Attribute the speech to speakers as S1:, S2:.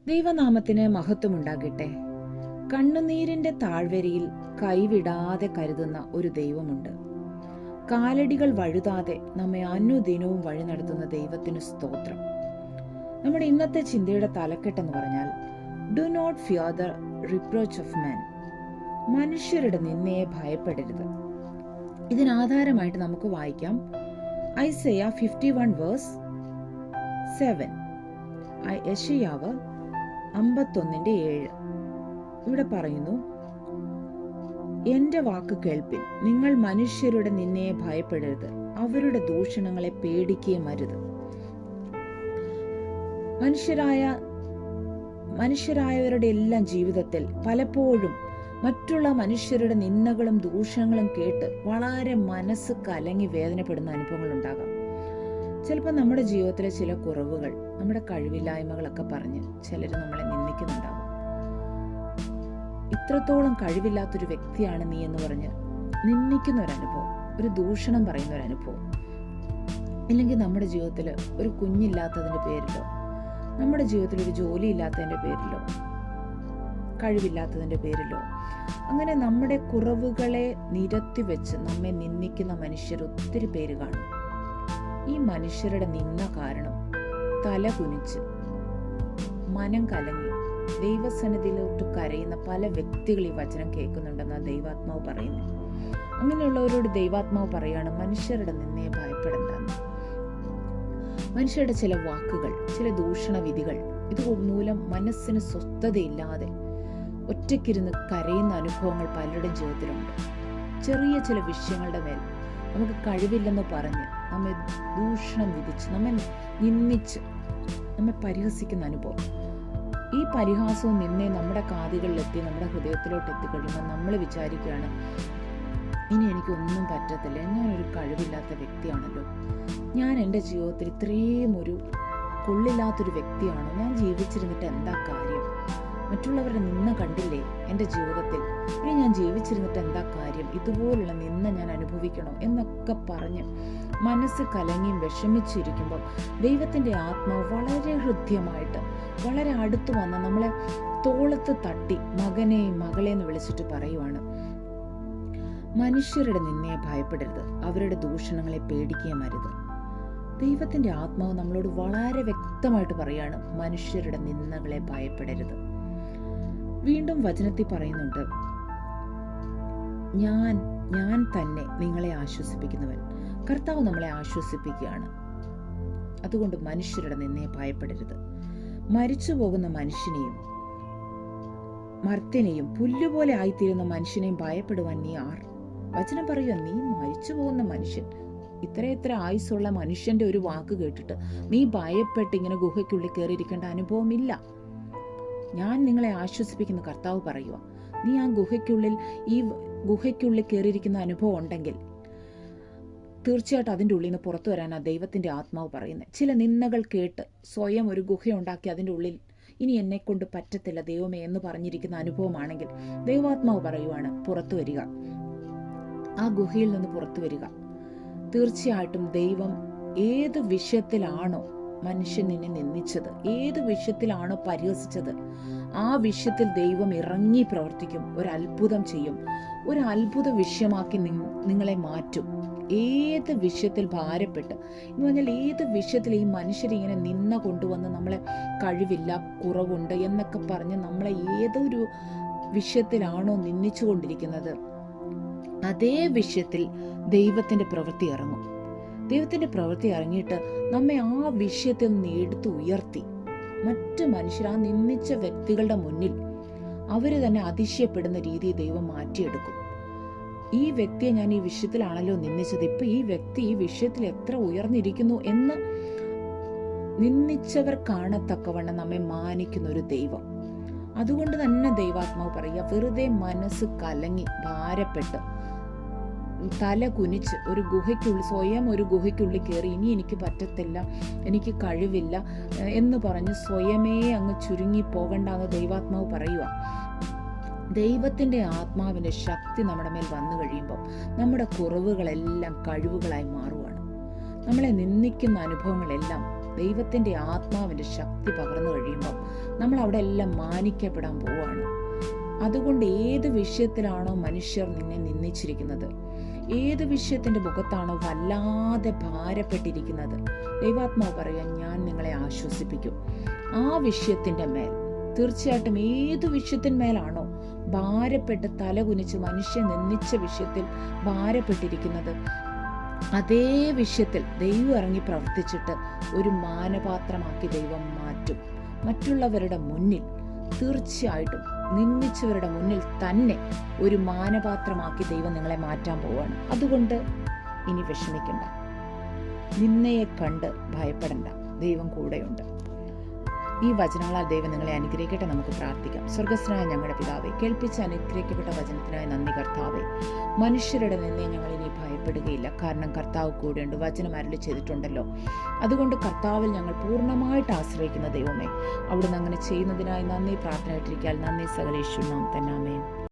S1: ദൈവനാമത്തിന് മഹത്വമുണ്ടാകട്ടെ. കണ്ണുനീരിന്റെ താഴ്വരയിൽ കൈവിടാതെ കരുതുന്ന ഒരു ദൈവമുണ്ട്. കാലടികൾ വഴുതാതെ നമ്മെ അനുദിനവും വഴി നടത്തുന്ന ദൈവത്തിന് സ്തോത്രം. നമ്മുടെ ഇന്നത്തെ ചിന്തയുടെ തലക്കെട്ടെന്ന് പറഞ്ഞാൽ do not fear the reproach of man. മനുഷ്യരുടെ നിന്ദയെ ഭയപ്പെടരുത്. ഇതിനാധാരമായിട്ട് നമുക്ക് വായിക്കാം ഐസയ 51:7, യെശയ്യാവ് 51:7. ഇവിടെ പറയുന്നു, എന്റെ വാക്ക് കേൾപ്പിൻ, നിങ്ങൾ മനുഷ്യരുടെ നിന്നയെ ഭയപ്പെടരുത്, അവരുടെ ദൂഷണങ്ങളെ പേടിക്കുകയും അരുത്. മനുഷ്യരായവരുടെ എല്ലാം ജീവിതത്തിൽ പലപ്പോഴും മറ്റുള്ള മനുഷ്യരുടെ നിന്ദകളും ദൂഷണങ്ങളും കേട്ട് വളരെ മനസ്സ് കലങ്ങി വേദനപ്പെടുന്ന അനുഭവങ്ങൾ ഉണ്ടാകാം. ചിലപ്പോൾ നമ്മുടെ ജീവിതത്തിലെ ചില കുറവുകൾ, നമ്മുടെ കഴിവില്ലായ്മകളൊക്കെ പറഞ്ഞ് ചിലർ നമ്മളെ നിന്ദിക്കുന്നുണ്ടാകും. ഇത്രത്തോളം കഴിവില്ലാത്തൊരു വ്യക്തിയാണ് നീ എന്ന് പറഞ്ഞ് നിന്ദിക്കുന്ന ഒരനുഭവം, ഒരു ദൂഷണം പറയുന്ന ഒരനുഭവം. ഇല്ലെങ്കിൽ നമ്മുടെ ജീവിതത്തിൽ ഒരു കുഞ്ഞില്ലാത്തതിൻ്റെ പേരിലോ, നമ്മുടെ ജീവിതത്തിൽ ഒരു ജോലി ഇല്ലാത്തതിൻ്റെ പേരിലോ, കഴിവില്ലാത്തതിൻ്റെ പേരിലോ, അങ്ങനെ നമ്മുടെ കുറവുകളെ നിരത്തി വെച്ച് നമ്മെ നിന്ദിക്കുന്ന മനുഷ്യർ ഒത്തിരി പേര് കാണും. ഈ മനുഷ്യരുടെ നിന്ന കാരണം തല കുനിച്ച് മനം കലങ്ങി ദൈവസന്നിധിയിലോട്ട് കരയുന്ന പല വ്യക്തികൾ ഈ വചനം കേൾക്കുന്നുണ്ടെന്ന് ദൈവാത്മാവ് പറയുന്നു. അങ്ങനെയുള്ളവരോട് ദൈവാത്മാവ് പറയാണ്, മനുഷ്യരുടെ നിന്നയെ ഭയപ്പെടണ്ടെന്ന്. മനുഷ്യരുടെ ചില വാക്കുകൾ, ചില ദൂഷണ വിധികൾ, ഇത് മൂലം മനസ്സിന് സ്വസ്ഥതയില്ലാതെ ഒറ്റയ്ക്കിരുന്ന് കരയുന്ന അനുഭവങ്ങൾ പലരുടെയും ജീവിതത്തിലുണ്ട്. ചെറിയ ചില വിഷയങ്ങളുടെ മേൽ നമുക്ക് കഴിവില്ലെന്ന് പറഞ്ഞ് നമ്മെ ദൂഷണം വിധിച്ച്, നമ്മെ നിന്ദിച്ച്, നമ്മെ പരിഹസിക്കുന്ന അനുഭവം. ഈ പരിഹാസവും നിന്നെ നമ്മുടെ കാതുകളിലെത്തി, നമ്മുടെ ഹൃദയത്തിലോട്ട് എത്തിക്കഴിയുമ്പോൾ നമ്മൾ വിചാരിക്കുകയാണ്, ഇനി എനിക്കൊന്നും പറ്റത്തില്ല, ഞാനൊരു കഴിവില്ലാത്ത വ്യക്തിയാണല്ലോ, ഞാൻ എൻ്റെ ജീവിതത്തിൽ ഇത്രയും ഒരു കൊള്ളില്ലാത്തൊരു വ്യക്തിയാണോ, ഞാൻ ജീവിച്ചിരുന്നിട്ട് എന്താ കാര്യം, മറ്റുള്ളവരുടെ നിന്ന കണ്ടില്ലേ എൻ്റെ ജീവിതത്തിൽ, ഇനി ഞാൻ ജീവിച്ചിരുന്നിട്ട് എന്താ കാര്യം, ഇതുപോലുള്ള നിന്ന ഞാൻ അനുഭവിക്കണോ എന്നൊക്കെ പറഞ്ഞ് മനസ്സ് കലങ്ങിയും വിഷമിച്ചിരിക്കുമ്പോൾ ദൈവത്തിൻ്റെ ആത്മാവ് വളരെ ഹൃദ്യമായിട്ട് വളരെ അടുത്ത് വന്ന് നമ്മളെ തോളത്ത് തട്ടി മകനെ മകളെ എന്ന് വിളിച്ചിട്ട് പറയുവാണ്, മനുഷ്യരുടെ നിന്നയെ ഭയപ്പെടരുത്, അവരുടെ ദൂഷണങ്ങളെ പേടിക്കുകയും അരുത്. ദൈവത്തിൻ്റെ ആത്മാവ് നമ്മളോട് വളരെ വ്യക്തമായിട്ട് പറയാണ്, മനുഷ്യരുടെ നിന്ദകളെ ഭയപ്പെടരുത്. വീണ്ടും വചനത്തിൽ പറയുന്നുണ്ട്, ഞാൻ തന്നെ നിങ്ങളെ ആശ്വസിപ്പിക്കുന്നവൻ. കർത്താവ് നമ്മളെ ആശ്വസിപ്പിക്കുകയാണ്. അതുകൊണ്ട് മനുഷ്യരുടെ നിന്നയെ ഭയപ്പെടരുത്. മരിച്ചു പോകുന്ന മനുഷ്യനെയും മർത്യനെയും പുല്ലുപോലെ ആയിത്തീരുന്ന മനുഷ്യനെയും ഭയപ്പെടുവാൻ നീ ആർ? വചനം പറയുക, നീ മരിച്ചു പോകുന്ന മനുഷ്യൻ, ഇത്ര ആയുസ്സുള്ള മനുഷ്യന്റെ ഒരു വാക്ക് കേട്ടിട്ട് നീ ഭയപ്പെട്ട് ഇങ്ങനെ ഗുഹയ്ക്കുള്ളിൽ കയറിയിരിക്കേണ്ട അനുഭവമില്ല. ഞാൻ നിങ്ങളെ ആശ്വസിപ്പിക്കുന്ന കർത്താവ് പറയുക, നീ ആ ഗുഹയ്ക്കുള്ളിൽ കയറിയിരിക്കുന്ന അനുഭവം ഉണ്ടെങ്കിൽ തീർച്ചയായിട്ടും അതിൻ്റെ ഉള്ളിൽ നിന്ന് പുറത്തു വരാനാണ് ദൈവത്തിൻ്റെ ആത്മാവ് പറയുന്നത്. ചില നിന്ദകൾ കേട്ട് സ്വയം ഒരു ഗുഹയുണ്ടാക്കി അതിൻ്റെ ഉള്ളിൽ ഇനി എന്നെ കൊണ്ട് പറ്റത്തില്ല ദൈവമേ എന്ന് പറഞ്ഞിരിക്കുന്ന അനുഭവമാണെങ്കിൽ ദൈവാത്മാവ് പറയുവാണ്, പുറത്തു വരിക, ആ ഗുഹയിൽ നിന്ന് പുറത്തു വരിക. തീർച്ചയായിട്ടും ദൈവം ഏത് വിഷയത്തിലാണോ മനുഷ്യൻ നിന്നെ നിന്ദിച്ചത്, ഏത് വിഷയത്തിലാണോ പരിഹസിച്ചത്, ആ വിഷയത്തിൽ ദൈവം ഇറങ്ങി പ്രവർത്തിക്കും, ഒരു അത്ഭുതം ചെയ്യും, ഒരു അത്ഭുത വിഷയമാക്കി നിങ്ങളെ മാറ്റും. ഏത് വിഷയത്തിൽ ഭാരപ്പെട്ട് എന്ന് പറഞ്ഞാൽ ഏത് വിഷയത്തിൽ ഈ മനുഷ്യരിങ്ങനെ നിന്ന കൊണ്ടുവന്ന് നമ്മളെ കഴിവില്ല, കുറവുണ്ട് എന്നൊക്കെ പറഞ്ഞ് നമ്മളെ ഏതൊരു വിഷയത്തിലാണോ നിന്ദിച്ചു കൊണ്ടിരിക്കുന്നത്, അതേ വിഷയത്തിൽ ദൈവത്തിൻ്റെ പ്രവൃത്തി ഇറങ്ങും. ദൈവത്തിൻ്റെ പ്രവൃത്തി ഇറങ്ങിയിട്ട് നമ്മെ ആ വിഷയത്തിൽ നിന്ന് എടുത്ത് ഉയർത്തി മറ്റ് മനുഷ്യർ, ആ നിന്ദിച്ച വ്യക്തികളുടെ മുന്നിൽ അവർ തന്നെ അതിശയപ്പെടുന്ന രീതിയിൽ ദൈവം മാറ്റിയെടുക്കും. ഈ വ്യക്തിയെ ഞാൻ ഈ വിഷയത്തിലാണല്ലോ നിന്ദിച്ചത്, ഇപ്പൊ ഈ വ്യക്തി ഈ വിഷയത്തിൽ എത്ര ഉയർന്നിരിക്കുന്നു എന്ന് നിന്ദിച്ചവർ കാണത്തക്കവണ്ണം നമ്മെ മാനിക്കുന്ന ഒരു ദൈവം. അതുകൊണ്ട് തന്നെ ദൈവാത്മാവ് പറയുക, വെറുതെ മനസ്സ് കലങ്ങി ഭാരപ്പെട്ട് തല കുനിച്ച് ഒരു ഗുഹയ്ക്കുള്ളിൽ, സ്വയം ഒരു ഗുഹയ്ക്കുള്ളിൽ കയറി ഇനി എനിക്ക് പറ്റത്തില്ല, എനിക്ക് കഴിവില്ല എന്ന് പറഞ്ഞ് സ്വയമേ അങ്ങ് ചുരുങ്ങി പോകണ്ടെന്ന് ദൈവാത്മാവ് പറയുക. ദൈവത്തിൻ്റെ ആത്മാവിൻ്റെ ശക്തി നമ്മുടെ മേൽ വന്നു കഴിയുമ്പോൾ നമ്മുടെ കുറവുകളെല്ലാം കഴിവുകളായി മാറുവാണ്. നമ്മളെ നിന്ദിക്കുന്ന അനുഭവങ്ങളെല്ലാം ദൈവത്തിൻ്റെ ആത്മാവിൻ്റെ ശക്തി പകർന്നു കഴിയുമ്പോൾ നമ്മൾ അവിടെ എല്ലാം മാനിക്കപ്പെടാൻ പോവുകയാണ്. അതുകൊണ്ട് ഏത് വിഷയത്തിലാണോ മനുഷ്യർ നിന്നെ നിന്ദിച്ചിരിക്കുന്നത്, ഏത് വിഷയത്തിൻ്റെ മുഖത്താണോ വല്ലാതെ ഭാരപ്പെട്ടിരിക്കുന്നത്, ദൈവാത്മാവ് പറയാൻ ഞാൻ നിങ്ങളെ ആശ്വസിപ്പിക്കും. ആ വിഷയത്തിൻ്റെ മേൽ തീർച്ചയായിട്ടും ഏത് വിഷയത്തിന്മേലാണോ ഭാരപ്പെട്ട് തലകുനിച്ച് മനുഷ്യൻ നിന്ദിച്ച വിഷയത്തിൽ ഭാരപ്പെട്ടിരിക്കുന്നത്, അതേ വിഷയത്തിൽ ദൈവം ഇറങ്ങി പ്രവർത്തിച്ചിട്ട് ഒരു മാനപാത്രമാക്കി ദൈവം മാറ്റും. മറ്റുള്ളവരുടെ മുന്നിൽ തീർച്ചയായിട്ടും നിന്ദിച്ചവരുടെ മുന്നിൽ തന്നെ ഒരു മാനപാത്രമാക്കി ദൈവം നിങ്ങളെ മാറ്റാൻ പോവാണ്. അതുകൊണ്ട് ഇനി വിഷമിക്കണ്ട, നിന്നയെ കണ്ട് ഭയപ്പെടണ്ട, ദൈവം കൂടെയുണ്ട്. ഈ വചനങ്ങളാൽ ദൈവം നിങ്ങളെ അനുഗ്രഹിക്കട്ടെ. നമുക്ക് പ്രാർത്ഥിക്കാം. സ്വർഗസ്ഥനായ ഞങ്ങളുടെ പിതാവേ, കേൾപ്പിച്ച് അനുഗ്രഹിക്കപ്പെട്ട വചനത്തിനായി നന്ദി കർത്താവേ. മനുഷ്യരുടെ നിന്നെ ഞങ്ങൾ ഇനി ഭയപ്പെടുകയില്ല, കാരണം കർത്താവ് കൂടെയുണ്ട്. വചനം അരുളി ചെയ്തിട്ടുണ്ടല്ലോ. അതുകൊണ്ട് കർത്താവിൽ ഞങ്ങൾ പൂർണ്ണമായിട്ട് ആശ്രയിക്കുന്ന ദൈവമേ, അവിടുന്ന് അങ്ങനെ ചെയ്യുന്നതിനായി നന്ദി. പ്രാർത്ഥനയായിട്ടിരിക്കാൻ നന്ദി. സകലേശ്വരനാം തന്നെ. ആമേൻ.